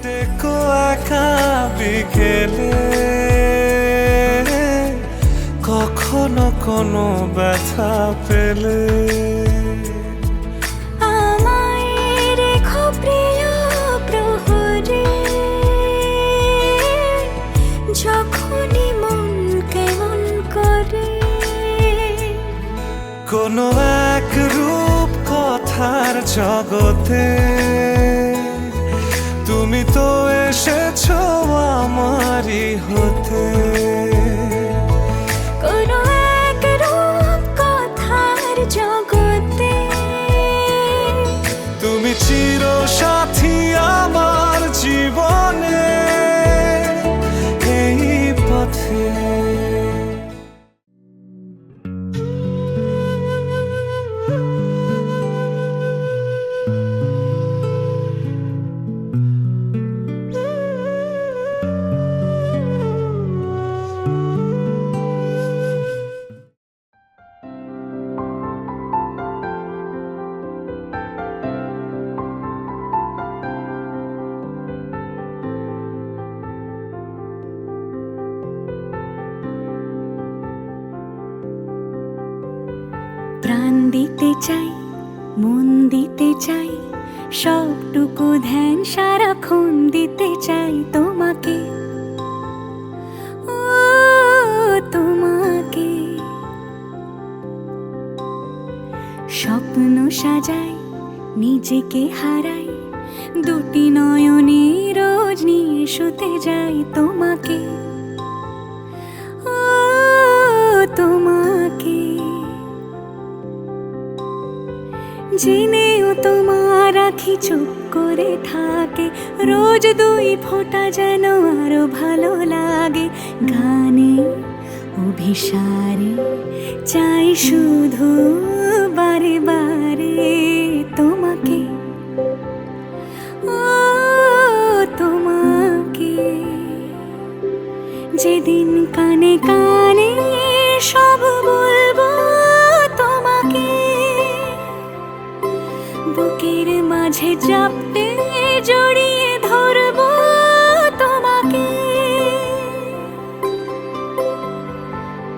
ডেকো একা বিকেলে, কখনো কোনো ব্যথা পেলে আমায় রেখো প্রিয় প্রহরে, যখনই মন কেমন করে। কোনো এক রূপ কথার জগতে তুমি তো এসেছো আমারই হতে। কোনো এক রূপ কথার জগতে তুমি চির সাথী আমার জীবনে এই পথে। প্রাণ দিতে চাই, মন দিতে চাই, সবটুকু ধ্যান সারাক্ষণ দিতে চাই তোমাকে, ও তোমাকে। স্বপ্ন সাজাই, নিজেকে হারাই, দুটি নয়নে রোজ নিয়ে শুতে যাই তোমাকে, ও তোমাকে। জেনেও তোমার আখি চুপ করে থাকে, রোজ দুই ফোঁটা যেন আরো ভালো লাগে। গানে অভিসারে চাই শুধু বারে বারে তোমাকে, ও তোমাকে। যেদিন কানে কানে সব বলবো তোমাকে, বুকের মাঝে চাপতে জড়িয়ে ধরবো তোমাকে।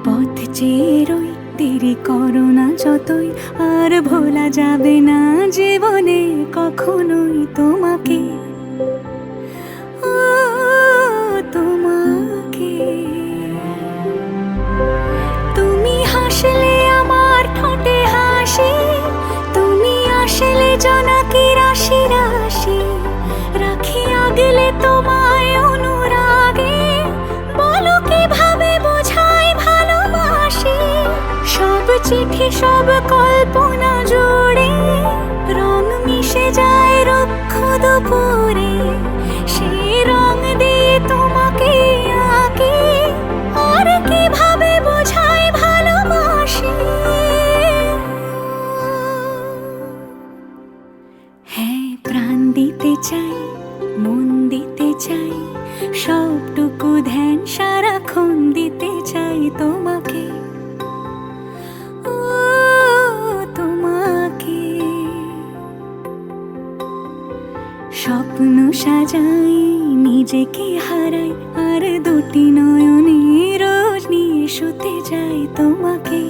পথ চেয়ে রই, দেরি করো না যতই, আর ভোলা যাবে না জীবনে কখনোই তোমাকে, ও তোমাকে। তুমি হাসলে আমার ঠোঁটে হাসি, তুমি আসলে জোনাকি রাশি রাশি, রাখি আগলে তোমায় অনুরাগে, বলো কিভাবে বোঝাই ভালোবাসি। সব চিঠি সব কল্পনা জুড়ে রং মিশে যায় রুক্ষ দুপুরে, সেই রং দিয়ে তোমাকে আঁকি, আর কিভাবে বোঝাই ভালোবাসি। হ্যাঁ, প্রাণ দিতে চাই, মন দিতে চাই, সবটুকু ধ্যান সারাক্ষণ দিতে চাই তোমাকে, ও তোমাকে। স্বপ্ন সাজাই, নিজেকে হারাই, আর দুটি নয়নে রোজ নিয়ে শুতে যাই তোমাকে,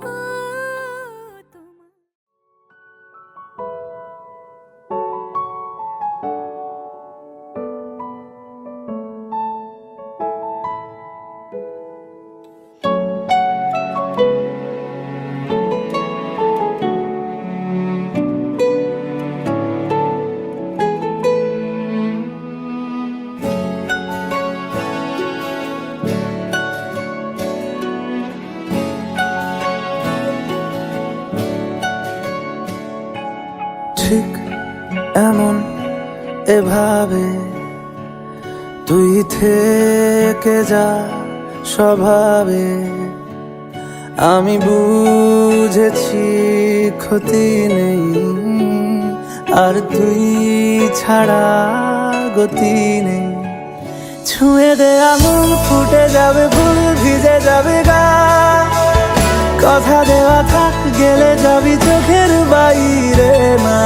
ও তোমাকে। ঠিক এমন এভাবে তুই থেকে যা স্বভাবে, আমি বুঝেছি ক্ষতি নেই, আর তুই ছাড়া গতি নেই। ছুঁয়ে দে আঙুল, ফুটে যাবে ফুল, ভিজে যাবে গা, কথা দেওয়া থাক, গেলে যাবি চোখের বাইরে না।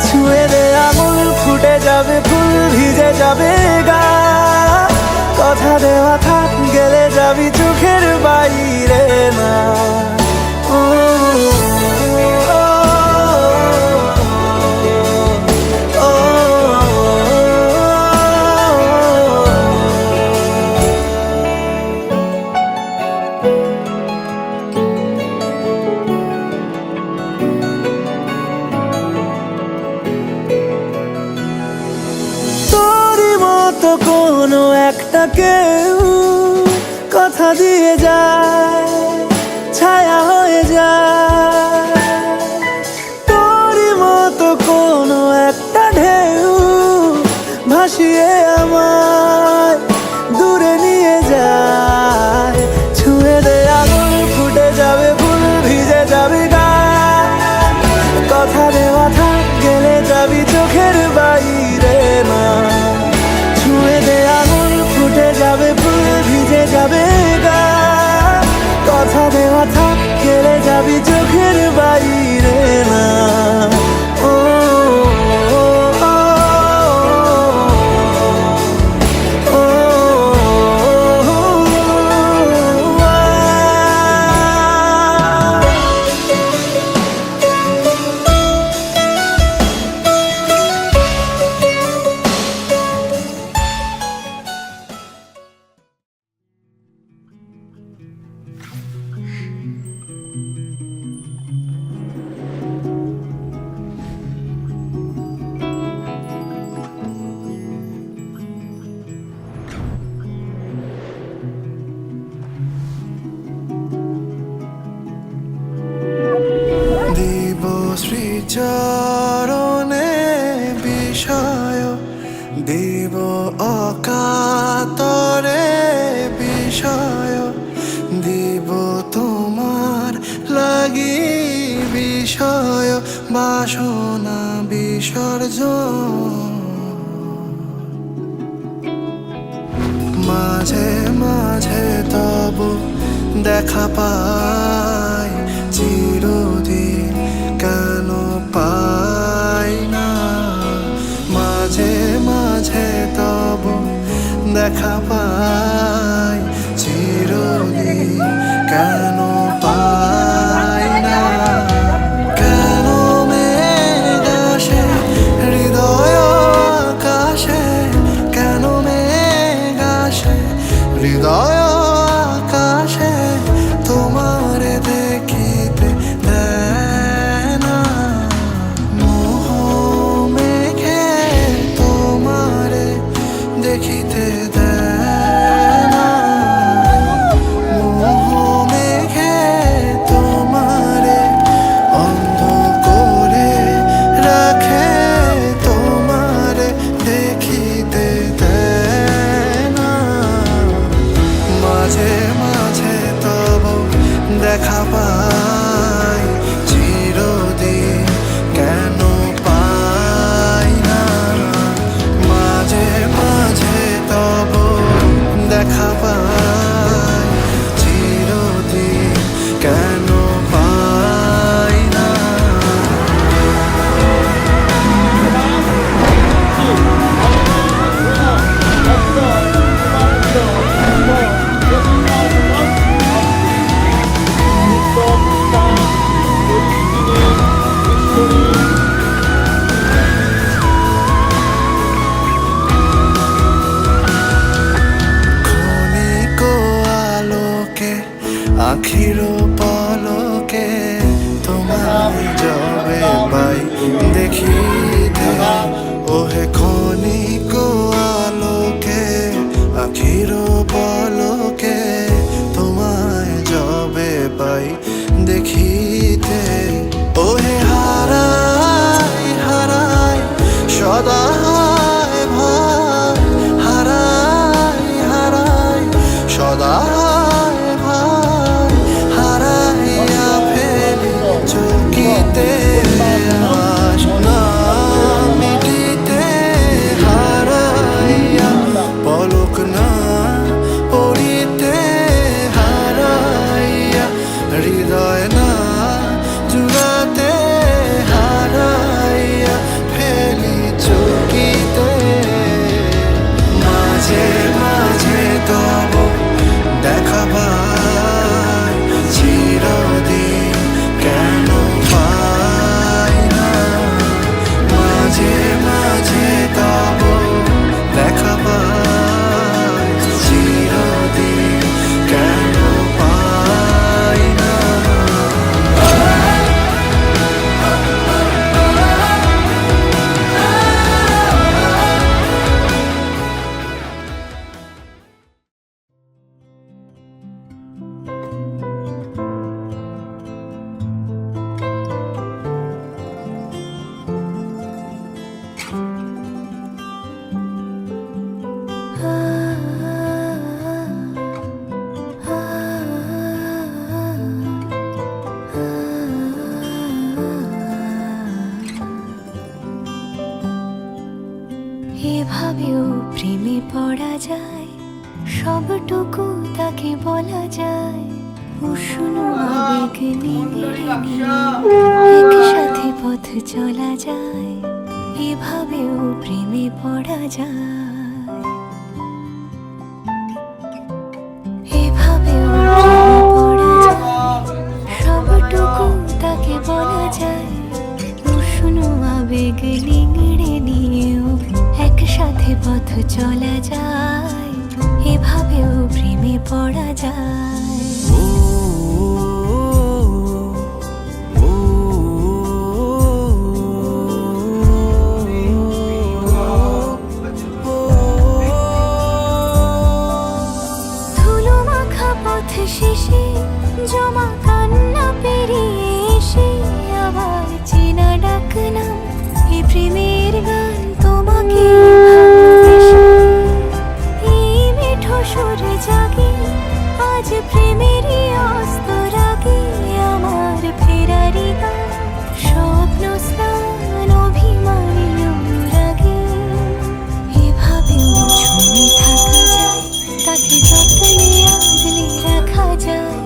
ছুঁয়ে দে আঙুল, ফুটে যাবে ফুল ভিজে যাবে গা, কথা দেওয়া থাক গেলে যাবি চোখের বাইরে না। ও, ও, ও, ও, তোরই মতো কোনো একটা কেউ কথা দিয়ে যায়, ছায়া হয়ে যায়। তোরই মতো কোনো একটা ঢেউ ভাসিয়ে আমায় দূরে নিয়ে যায়। ছুঁয়ে দে আগুন ফুটে যাবে ফুল ভিজে যাবে গা, কথা দেওয়া থাক গেলে যাবি চোখের বাইরে না। ছুঁয়ে দে আগুন ফুটে যাবে ফুল ভিজে যাবে গা, কথা দেওয়া থাক গেলে যাবি চোখের বাইরে না। ও, ও, ও, ও, ও, দিব শ্রীচরণে বিষয়, দিব অকাতরে বিষয়, দিব তোমার লাগি বিষয় বাসনা বিসর্জন। মাঝে মাঝে তবু দেখা পাই, চিরদিন কেন পাই না। মাঝে মাঝে তবু দেখা পাই, চিরদিন কেন পাই না। কেন মেঘ আসে হৃদয় আকাশে, কেন মেঘ আসে হৃদয় আকাশে, তোমারে দেখিতে দেয় না। মোহ মেঘে তোমারে দেখিতে দেয় না। মোহ মেঘে তোমারে অন্ধ করে রাখে, তোমারে দেখিতে দেয় না। মাঝে মাঝে তবু দেখা পাই, চিরদিন কেন পাই না। মাঝে মাঝে তবু দেখা পাই, চিরদিন কেন পাই না। ক্ষণিক আলোকে আখির পলকে তোমায় যবে পাই দেখিতে, ওহে ক্ষণিক আলোকে আখির পলকে তোমায় যবে পাই দেখিতে। ওহে হারাই হারাই সদা ভাই, হারাই হারাই সদা ভাই, এভাবেও প্রেমে পড়া যায়, সবটুকু তাকে বলা যায়। উষ্ণ আবেগ নিংড়ে নিয়ে একসাথে পথ চলা যায়, এভাবেও প্রেমে পড়া যায়। এভাবেও প্রেমে পড়া যায়, সবটুকু তাকে বলা যায়। উষ্ণ আবেগ নিংড়ে নিয়েও একসাথে পথ চলা যায়, এভাবেও প্রেমে পড়া যায়। ধুলো মাখা পথ শেষে জমা কান্না পেরিয়ে এসে আবার চেনা ডাক নাম, এই প্রেমের গান তোমাকে ভালোবেসে। এই মিঠো সুরে জাগে আজ প্রেমেরই অস্ত রাগে, আমার ফেরারি গান স্বপ্ন স্নান অভিমানী অনুরাগে। এভাবেও ছুঁয়ে থাকা যায়, তাকে যত্নে আগলে রাখা যায়।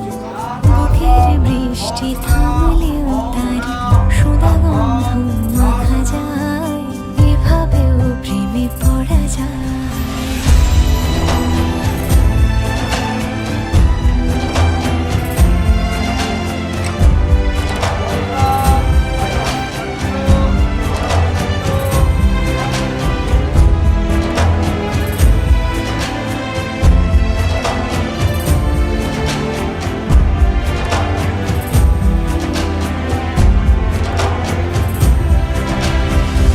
বুকের বৃষ্টি থামলেও তার সুধাগন্ধ মাখা যায়, এভাবেও প্রেমে পড়া যায়।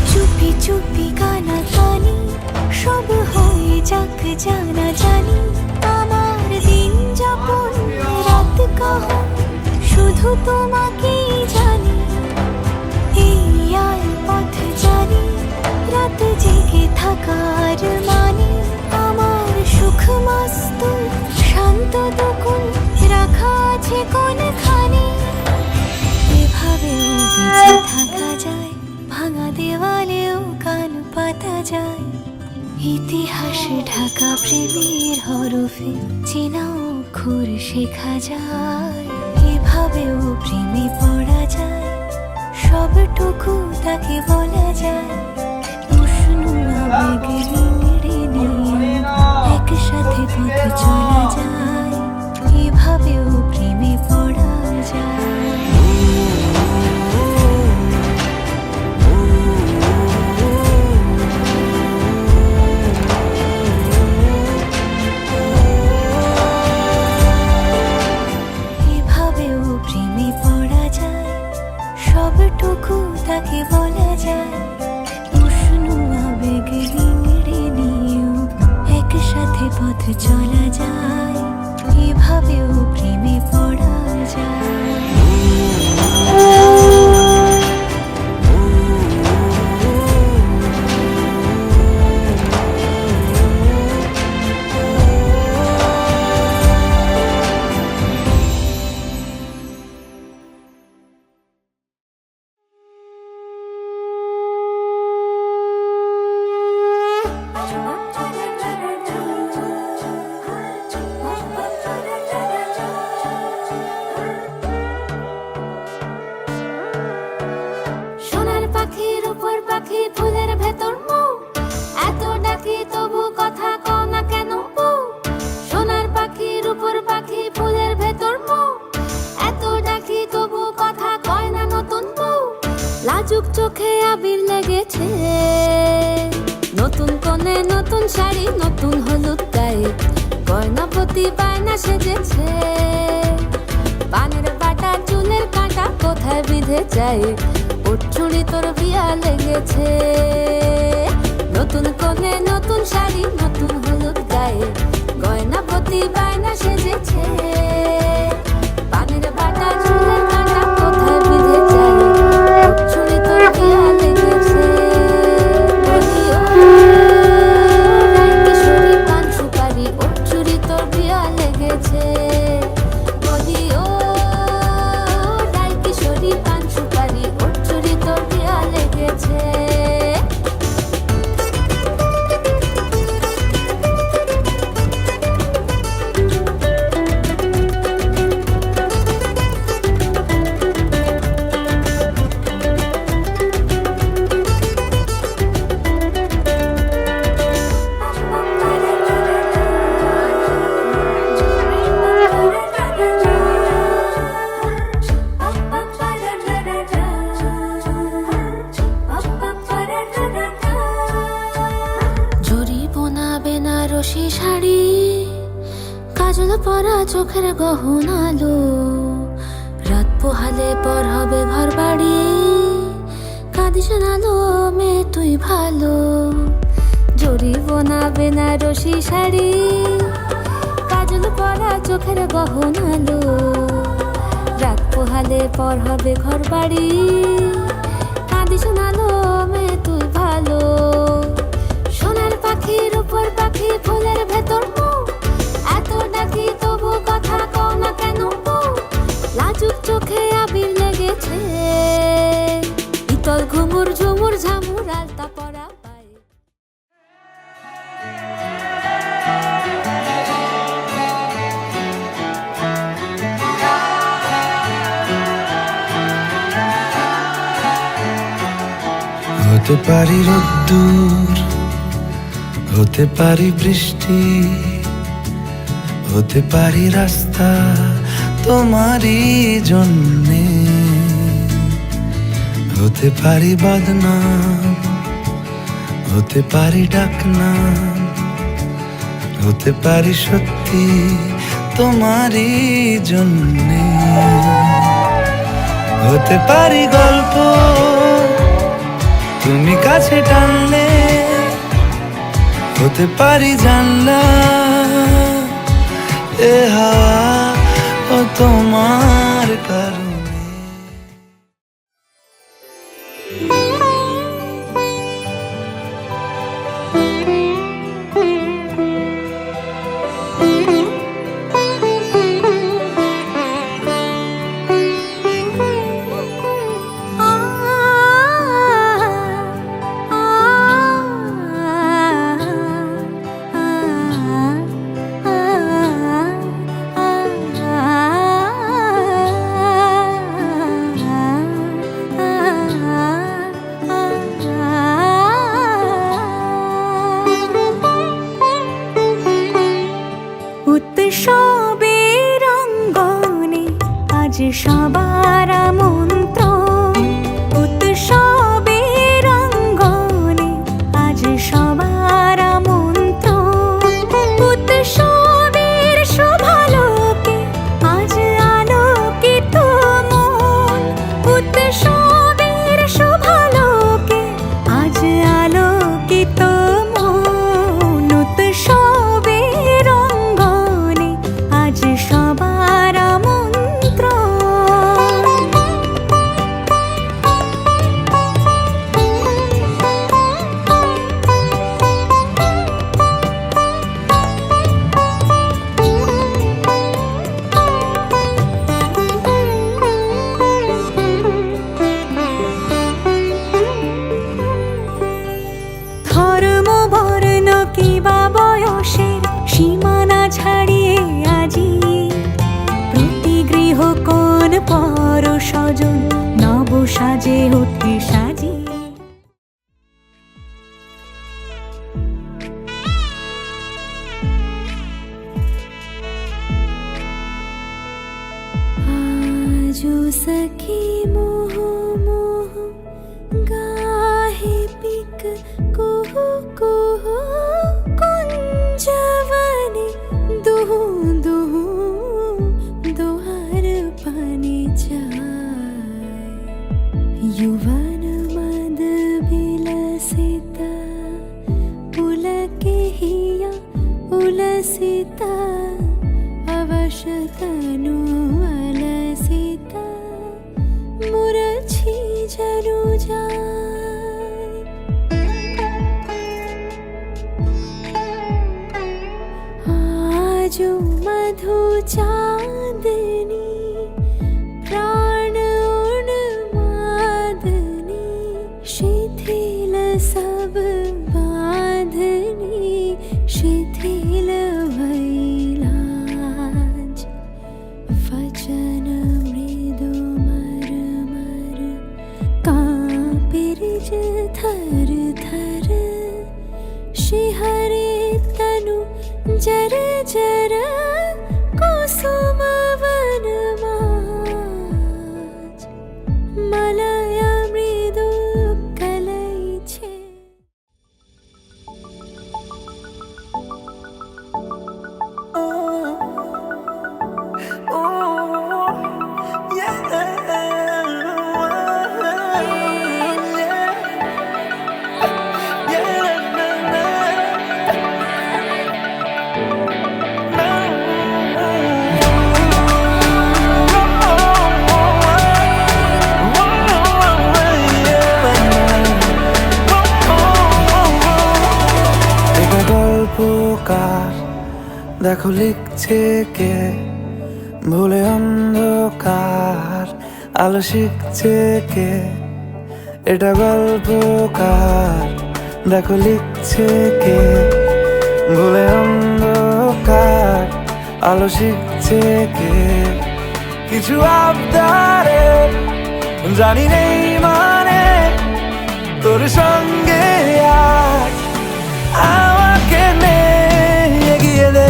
চুপি চুপি কানা কানি সব হয়ে যাক জানা জানি, আমার দিন যাপন রাত কাহন শুধু তোমাকেই জানি। এই আয় পথ জানি রাত জেগে থাকার মানে, আমার সুখ মাস্তুল শান্ত দুকুল রাখা আছে কোনখানে। এভাবেও বেঁচে থাকা যায়, ভাঙা দেওয়ালেও কান পাতা যায়। ইতিহাস ঢাকা প্রেমের হরফে চেনা অক্ষর শেখা যায়, এভাবেও প্রেমে পড়া যায়। সবটুকু তাকে বলা যায়, উষ্ণ আবেগ নিংড়ে নিয়ে একসাথে পথ চলা যায়, এভাবেও প্রেমে পড়া যায়। এভাবেও প্রেমে পড়া যায়, সবটুকু তাকে বলা যায়। উষ্ণ আবেগ নিংড়ে নিয়েও একসাথে পথ চলা যায়, এভাবেও প্রেমে পড়া যায়। সোনার পাখির উপর পাখি ফুলের ভেতর মৌ, এত ডাকি তবু কথা কও না কেন বউ। সোনার পাখির উপর পাখি ফুলের ভেতর মৌ, এত ডাকি তবু কথা কয় না নতুন বউ। লাজুক চোখে আবির লেগেছে, নতুন কোণে নতুন শাড়ি নতুন হলুদ গায়ে, গয়নাপতি বায়না সেজেছে। পানের বাটা চুলের কাঁটা কোথায় বিঁধে যায়, চুড়ি তোর বিয়া লেগেছে। নতুন কোণে নতুন শাড়ি নতুন হলুদ গায়ে, গয়নাপতি বায়না সেজেছে। পানের বাটা চুলের কাঁটা কোথায় বিঁধে যায়, চুড়ি তোর বিয়া লেগেছে। কিশোরী পান সুপারি ওর চুড়ি তোর বিয়া লেগেছে। কিশোরী পান সুপারি ওর চুড়ি তোর বিয়া লেগেছে। বেনারসি শাড়ি, কাজল পরা চোখের গহনালো, রাত পোহালে পর হবে ঘর বাড়ি, কাঁদিস নালো মেয়ে তুই ভালো। জড়িব না বেনারসি শাড়ি, কাজল পরা চোখের গহনালো, রাত পোহালে পর হবে ঘর বাড়ি, কাঁদিস নালো মেয়ে তুই ভালো। সোনার পাখির উপর পাখি ফুলের ভেতর মুখ, এত ডাকি তবু কথা কও না কেন বউ? লাজুক চোখে আবির লেগেছে, ইতল ঘুমুর ঝুমুর ঝামুর আলতা পরা পায়ে। হতে পারি রোদ্দুর, হতে পারি বৃষ্টি, হতে পারি রাস্তা তোমারই জন্যে, হতে পারি বদনাম, হতে পারি ডাকনাম, হতে পারি সত্যি তোমারই জন্যে, হতে পারি গল্প তুমি কাছে টানলে, হতে পারি জানলা এ হাওয়া ও তোমার কারণে। উৎসবের অঙ্গনে আজ সবার আমন্ত্রণ, উৎসবের অঙ্গনে আজ সবার আমন্ত্রণ, উৎসবের শোভালোকে আজ আলোকিত মন, উৎসবের শোভালোকে আজ আলোকিত মন, উৎসবের অঙ্গনে আজ সবার আমন্ত্রণ। ধর্ম বর্ণ কিবা বয়সের সীমানা ছাড়িয়ে আজি প্রতি গৃহ কোন পর স্বজন নব সাজে ওঠে সাজি। आजो सखी मोह मोह गाहे पिक कुहु कुहु कुंजवने दुहु दुहु दोहर पानी चाय, युवन मद विलसिता पुलके हिया उलसिता, अवशतनु अलसिता मुरछी जरु जाय। आजो मधु चांदनी प्राण उन्मादनी, शिथिल सब बांधनी शिथिल भैलाज, वचन मृदु मरमर कांपिरिज थर थर, शिहरे तनु जर जर कुसुम वनमाज, मलया मृदु कलैछे। গল্পকার, দেখো লিখছে কে, ভুলে অন্ধকার আলো শিখছে কে। এটা গল্পকার, দেখো লিখছে কে, ভুলে অন্ধকার আলো শিখছে কে। কিছু আবদারে জানি নেই মানে, তোর সঙ্গে আজ আমাকে নে, এগিয়ে দে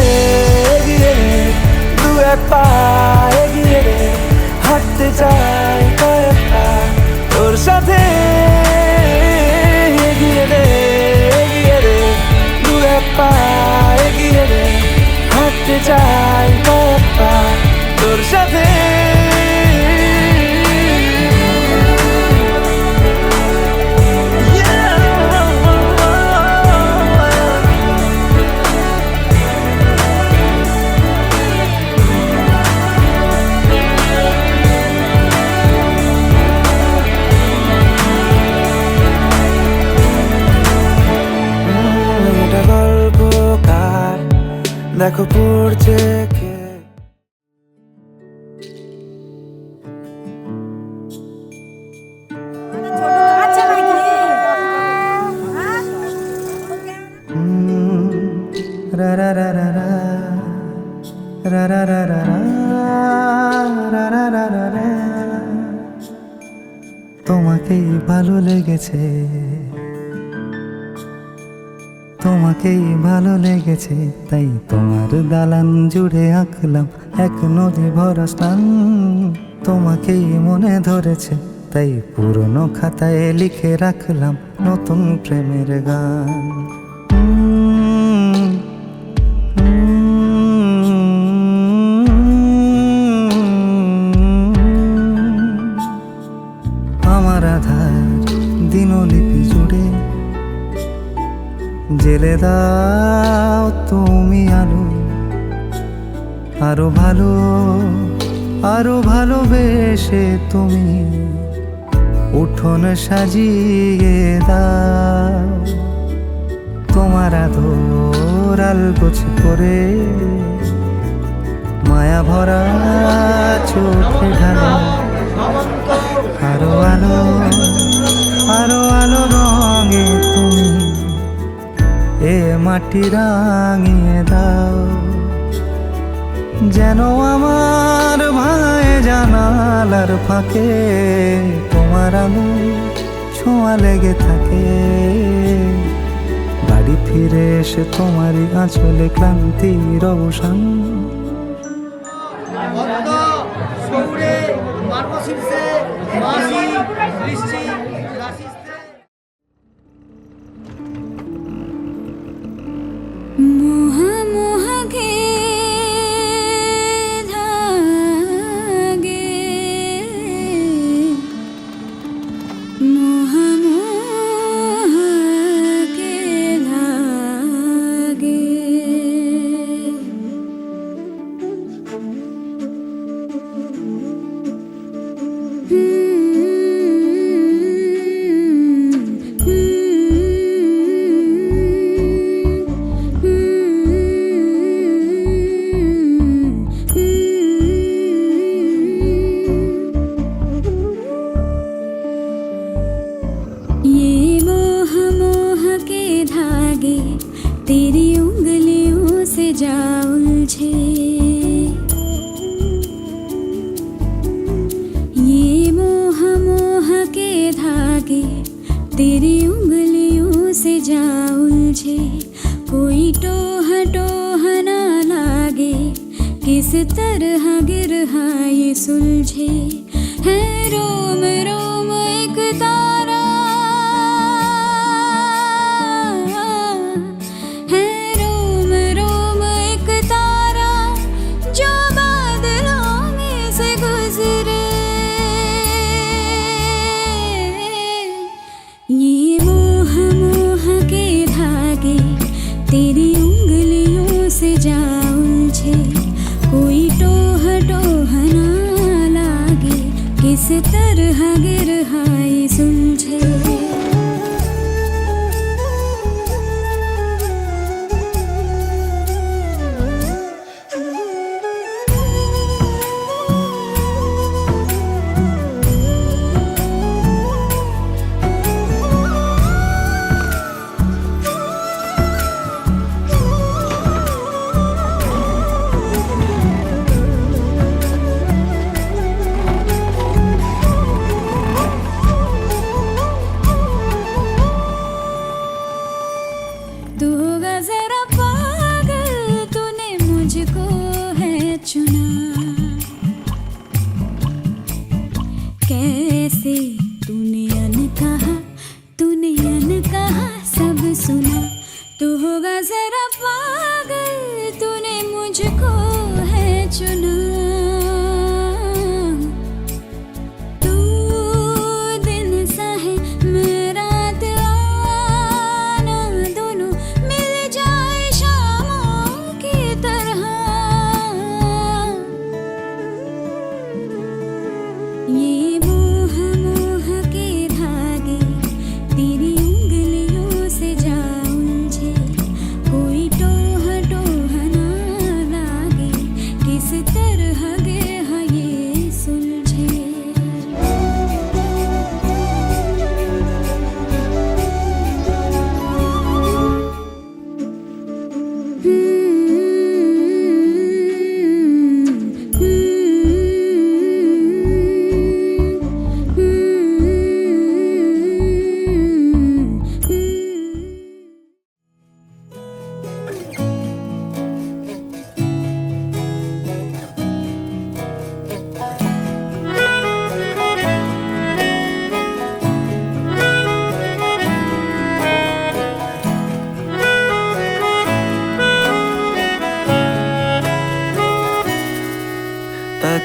এগিয়ে দে, দু এক পা এগিয়ে দে, হাঁটতে চাই কয়েক পা তোর সাথে। এগিয়ে দে এগিয়ে দে, দু এক পা এগিয়ে দে, হাঁটতে চাই কয়েক পা তোর সাথে। দেখো পড়ছে কে। রা রা রা রা রা রা রা রা রা রা রা রা রা রা। তোমাকেই ভালো লেগেছে, তোমাকেই ভালো লেগেছে, তাই তোমার দালান জুড়ে আঁকলাম এক নদী ভরা স্থান। তোমাকেই মনে ধরেছে, তাই পুরনো খাতায় লিখে রাখলাম নতুন প্রেমের গান। আমার আধার দিনলিপি জুড়ে জেলে দাও তুমি আলো, আরো ভালো আরো ভালোবেসে তুমি উঠোন সাজিয়ে দাও। তোমার আদর আলগোছ করে মায়া ভরা চোখে ঢালো, আরো আলো আরো আলো রঙে তুমি এ মাটি রাঙিয়ে দাও। যেন আমার ভাই জানালার ফাঁকে তোমার আলো ছোঁয়া লেগে থাকে। বাড়ি ফিরে এসে তোমারই আঁচলে ক্লান্তির অবসান। মোহ মোহ গে ধাগে, মোহ মোহ গে ধাগে। तेरी उंगलियों से जा उलझे, ये मोह मोह के धागे तेरी उंगलियों से जा उलझे। कोई टोह टोह ना लागे, किस तरह गिरहा ये सुलझे। है रोम रोम एक तारा, तेरी उंगलियों से जा उलझे। कोई टोह टोह ना लागे, किस तरह गिरहाई सुलझे।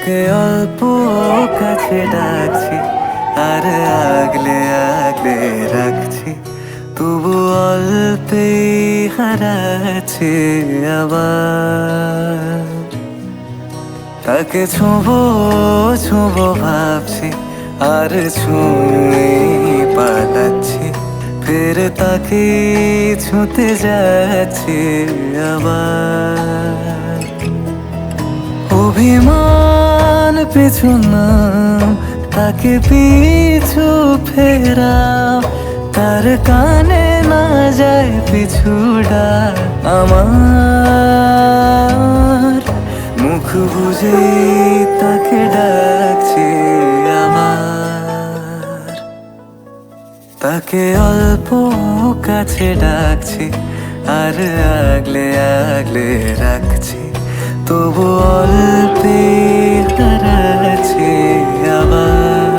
তাকে অল্প কাছে ডাকছি আর আগলে আগলে রাখছি, তবু অল্পে হারাচ্ছে আবার। তাকে ছোঁবো ছোঁবো ভাবছি আর ছুঁয়ে পালাচ্ছি, ফের তাকে ছুঁতে যাচ্ছে আবার। অভিমান পিছু না, তাকে পিছু ফেরাও, তার কানে না যায় পিছুডা আমার। মুখ বুঝে তাকে ডাকছি আমার, তাকে অল্প কাছে ডাকছি আর আগলে আগলে রাখছি, তবু অল্পে হারাচ্ছি আবার।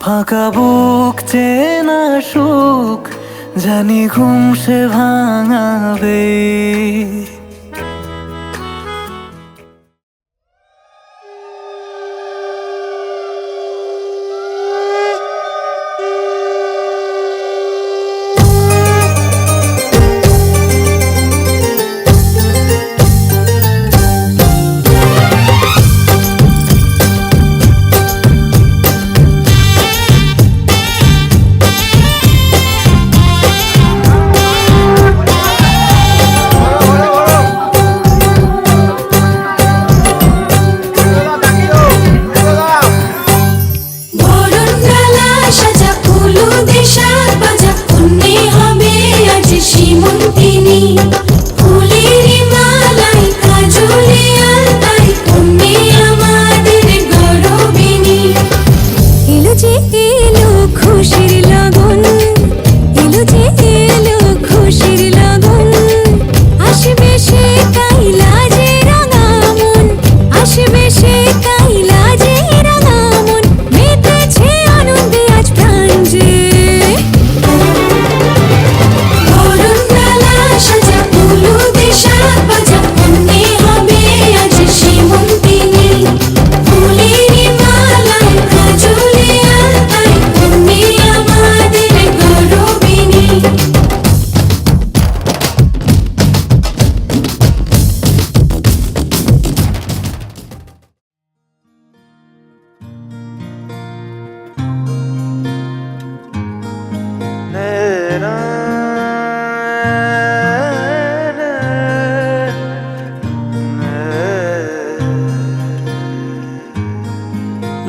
ফাঁকা বুক চেনা সুখ জানি ঘুম সে ভাঙাবে,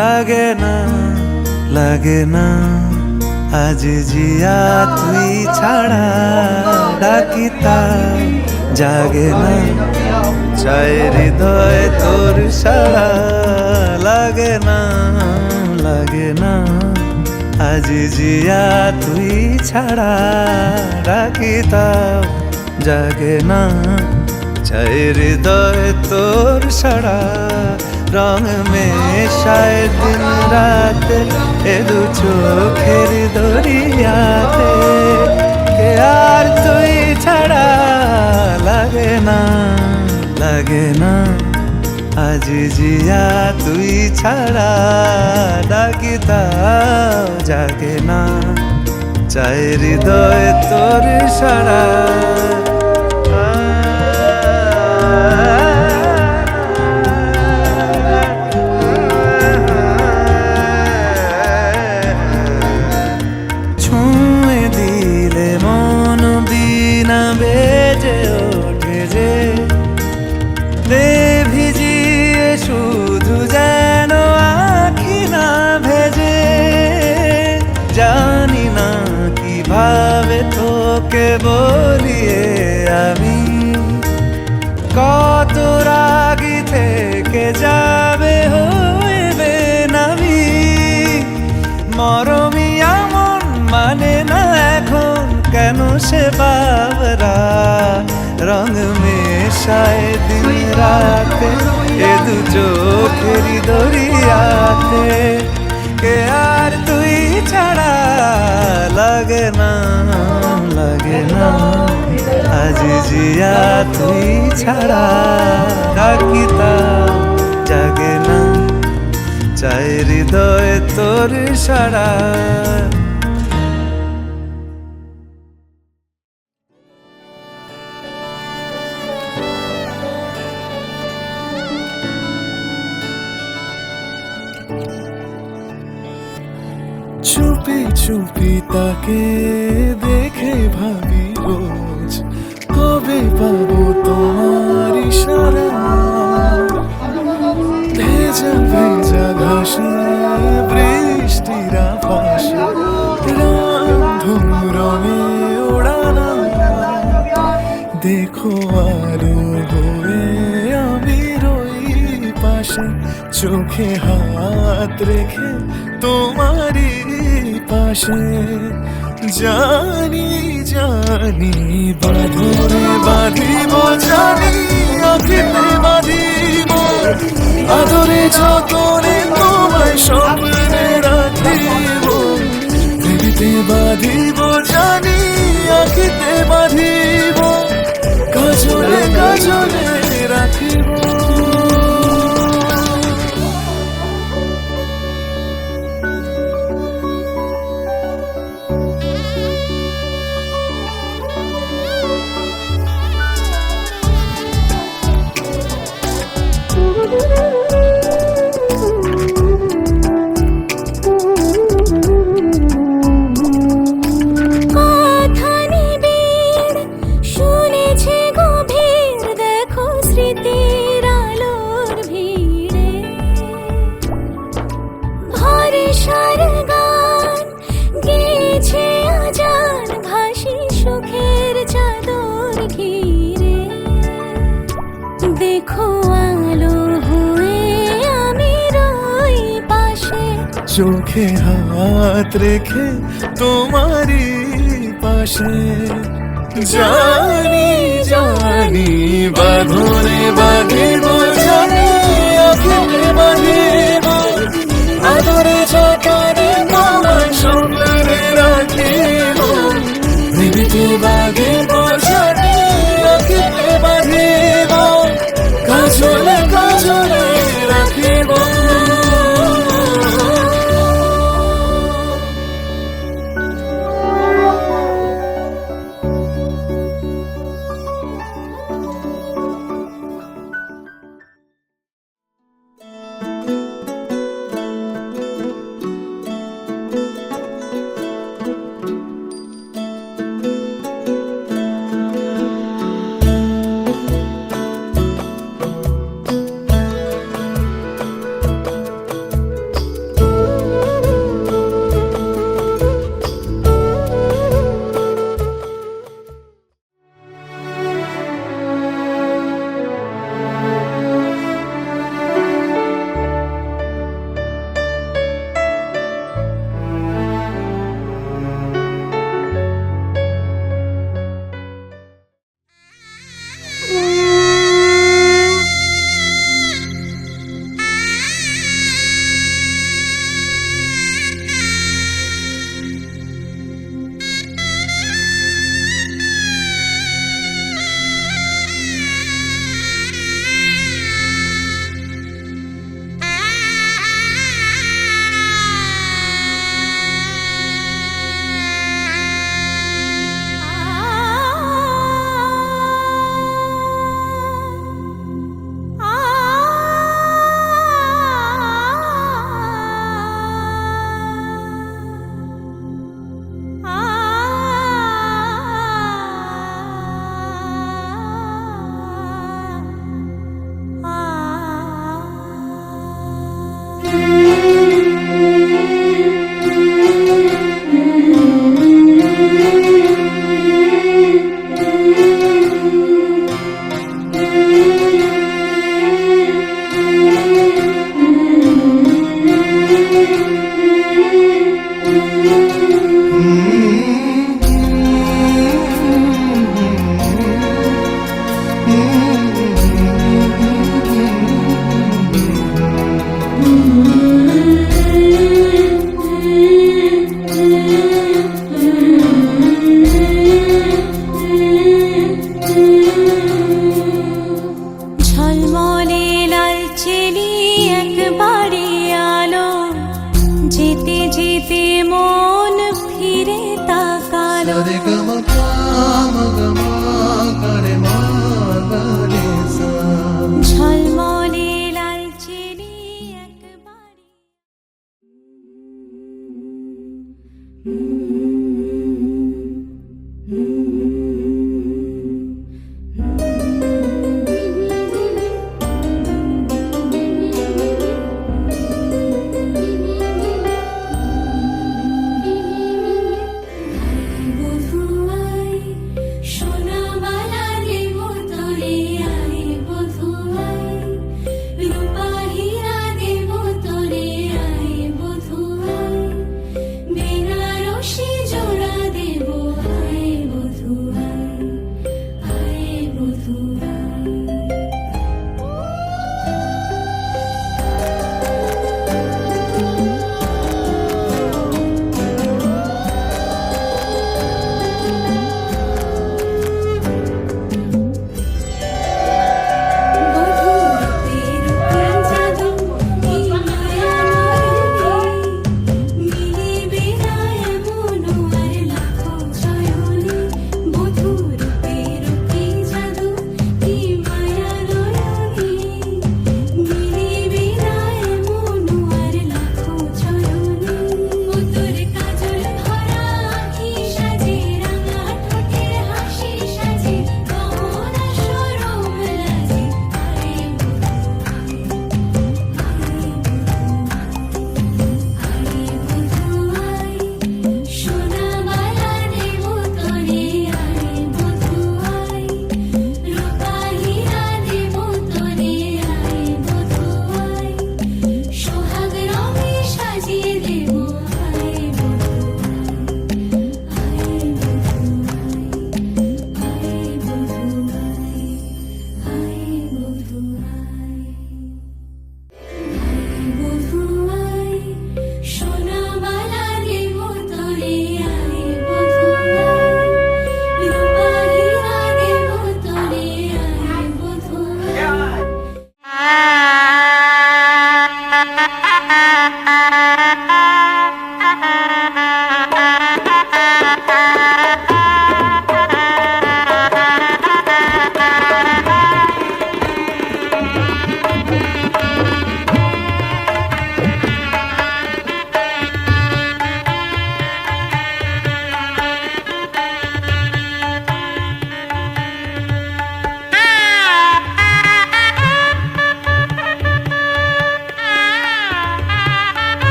লাগে না লাগে না আজ জিয়া তুই ছাড়া, ডাকিতা জাগে না চায় হৃদয় তোর সারা। লাগে না লাগে না আজ জিয়া তুই ছাড়া, ডাকিতা জাগে না চায় হৃদয় তোর সারা। রং মেশায় দিন রাতে এ দু চোখের দরিয়াতে, কে আর তুই ছাড়া। লাগে না লাগে না আজ জিয়া তুই ছাড়া, ডাকিতা জাগে না চায় হৃদয় তোর সারা। তোকে বলিয়ে আমি কত রাগি থেকে যাবে হইবে নামি। মরমিয়া মন মানে না এখন কেন সে বাবরা রং মেশায় দিন রাতে এ দু চোখেরই দরিয়াতে কে আর তুই ছাড়া লাগে না আজ জিয়া তুই ছাড়া থাকিতা জাগে না চাই হৃদয় তোর সারা চুপি চুপি তাকে দেখে ভাবি রোজ কবে পাবো তোমার ইশারা ভেজা ভেজা ঘাসে বৃষ্টিরা ভাসে রামধনু রঙে ওড়ানা দেখো আলো হয়ে আমি রই পাশে চোখে হাত রেখে তোমারই পাশে জানি বাঁধরে বাঁধিব জানি আঁখিতে বাঁধিব আদরে যতনে তোমায় স্বপ্নে রাখিব দিদিতে বাঁধিব জানি আঁখিতে বাঁধিব কাজলে কাজলে রাখিব চোখে হাত রেখে তোমারই পাশে জানি বাঁধরে বাঁধিব জানি আঁখিতে বাঁধিব আদরে যতনে তোমায় স্বপ্নে রাখিব দিদিতে বাঁধিব জানি আঁখিতে বাঁধিব কাজলে কাজলে রাখিব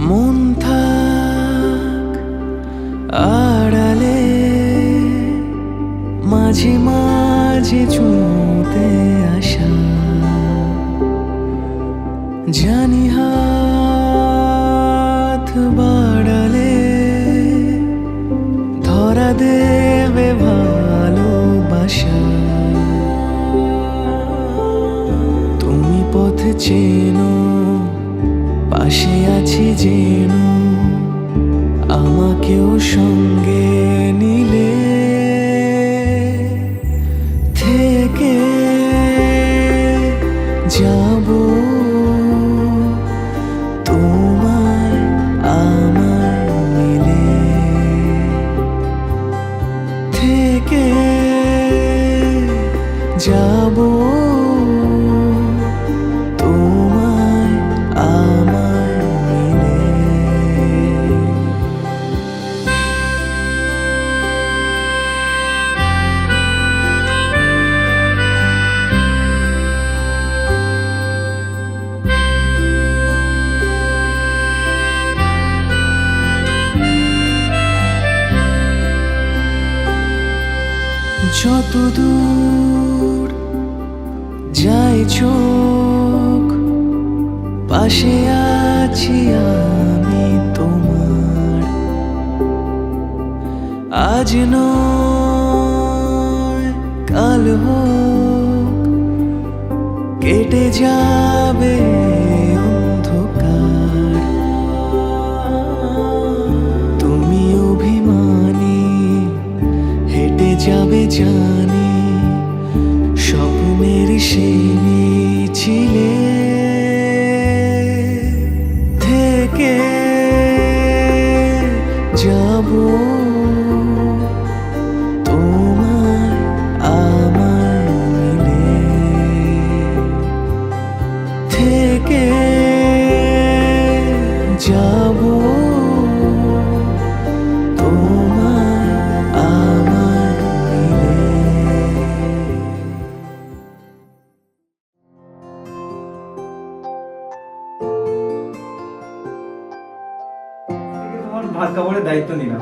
মন থাক আড়ালে, মাঝে মাঝে ছুঁতে আসা, জানি হাত বাড়ালে ধরা দেবে ভালোবাসা। তুমি পথ চেনো, পাশে আছি যেন, আমাকেও সঙ্গে নিলে থেকে যাব তোমায় আমায় মিলে, থেকে যাব তোমায় আমায় মিলে। যত দূর যায় চোখ, পাশে আছি আমি তোমার। আজ নয় কাল হোক, কেটে যাবে অন্ধকার। তুমি অভিমানী হেঁটে যাবে জানি, স্বপ্নের সেই মিছিলে থেকে যাব তোমায় আমায় মিলে থেকে যাব তোমায় আমায় মিলে। তোমার ভাত কাপড়ের দায়িত্ব নিলাম,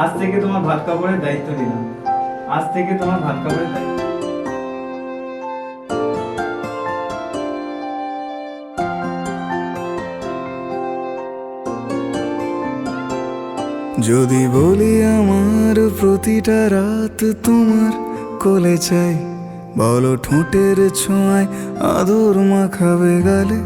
আজ থেকে তোমার ভাত কাপড়ের দায়িত্ব নিলাম, আজ থেকে তোমার ভাত কাপড়ের দায়িত্ব। যদি বলি আমার প্রতিটা রাত তোমার কোলে চাই, বলো ঠোঁটের ছোঁয়ায় আদর মাখাবে গালে।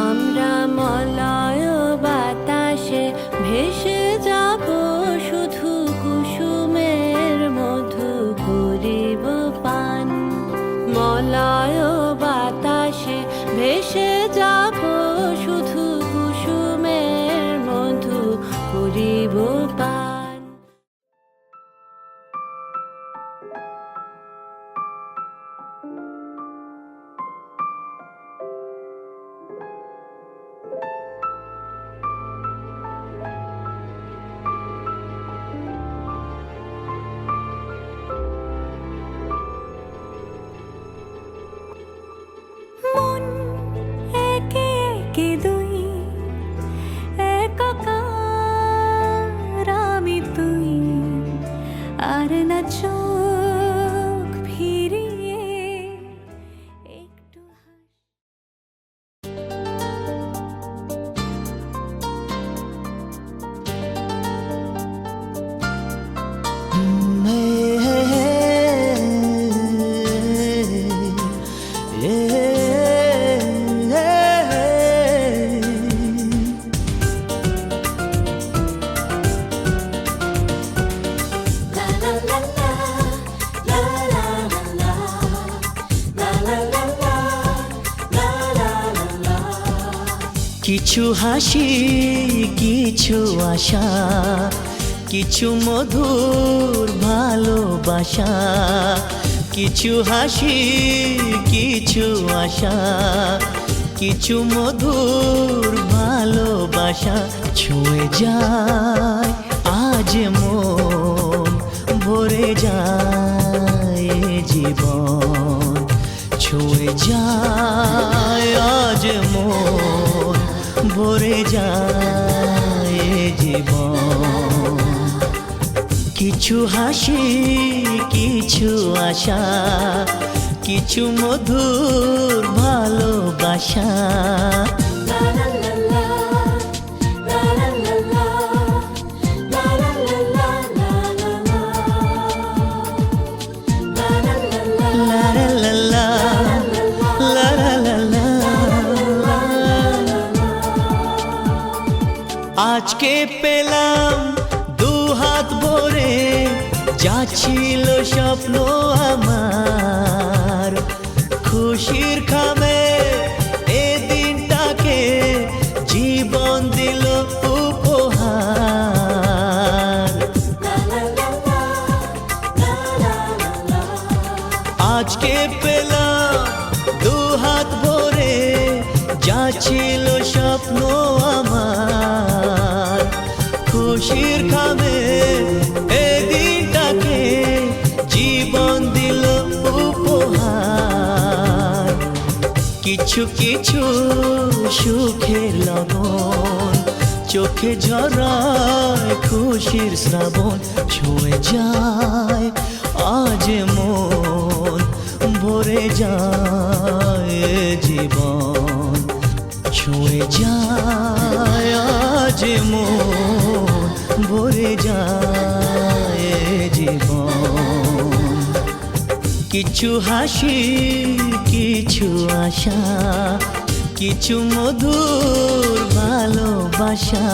আমরা মলয় বাতাসে ভেসে যাব, শুধু কুসুমের মধু করিব পান। মলয় বাতাসে ভেসে যাব, শুধু কুসুমের মধু করিব পান। মন একে একে দুই, একাকার আমি তুই, আর না চোখ ফিরিয়ে একটু কিছু হাসি, কিছু আশা, কিছু মধুর ভালোবাসা। কিছু হাসি, কিছু আশা, কিছু মধুর ভালোবাসা। ছুঁয়ে যায় আজ মন, ভরে যায় জীবন। ছুঁয়ে যায় আজ মন, ভরে যায় জীবন। কিছু হাসি, কিছু আশা, কিছু মধুর ভালোবাসা। আজকে পেলাম দু হাত ভরে, যা ছিল স্বপ্ন আমার, খুশির খামে যা ছিল স্বপ্ন আমার, খুশির খাবে এই দিনটাকে জীবন দিল উপহার। কিছু কিছু সুখের লগন চোখে ঝরায় খুশির শ্রাবণ, ছুঁয়ে যায় আজ মন, ভরে যায় জীবন, ছুঁয়ে যায় আজ মন, ভরে যায় জীবন। কিছু হাসি, কিছু আশা, কিছু মধুর ভালোবাসা।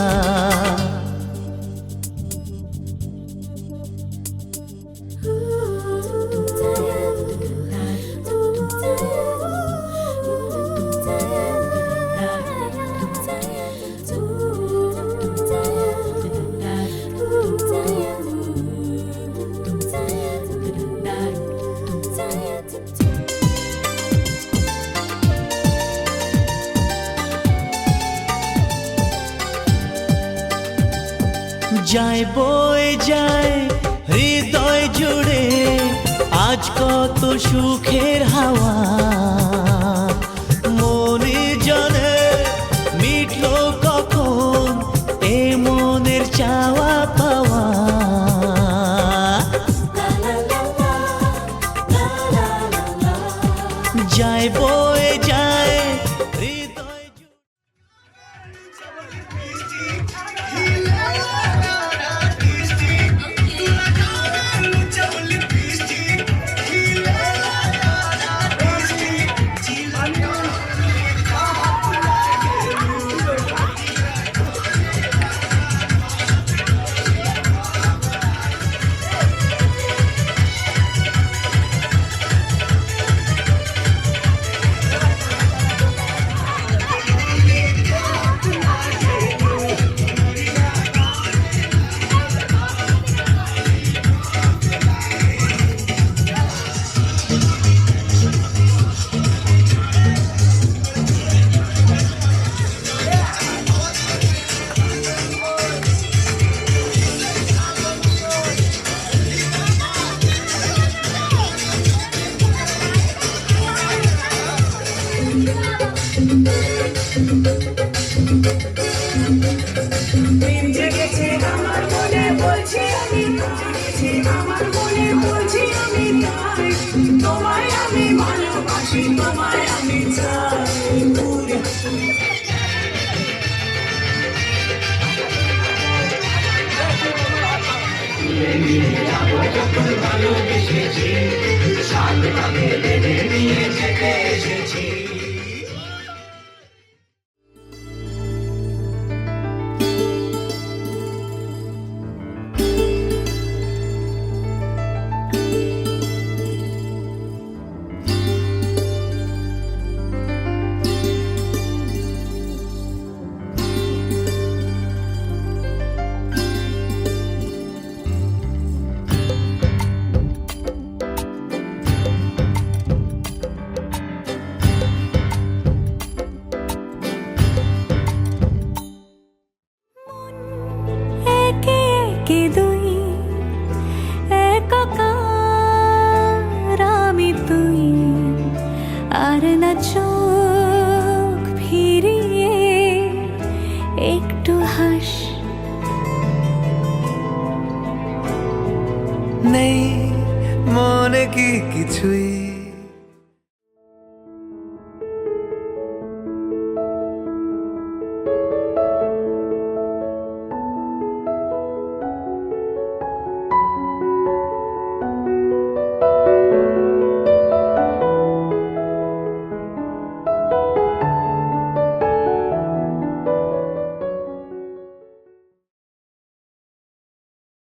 যায় বয়ে যায় হৃদয় জুড়ে আজ কত সুখের হাওয়া, মনে জানে মিটলো কখন এ মনের চাওয়া পাওয়া। যায় বয়ে যায় হৃদয় জুড়ে। আমার মনে বলছি আমি তাই, তোমায় আমি ভালোবাসি, তোমায় আমি চাই। ভালোবেসেছি সাত ভাগে বেঁধে নিয়ে যেতে এসেছি। একে একে দুই একাকার আমি তুই, আর না চোখ ফিরিয়ে একটু হাস। নেই মনে কি কিছুই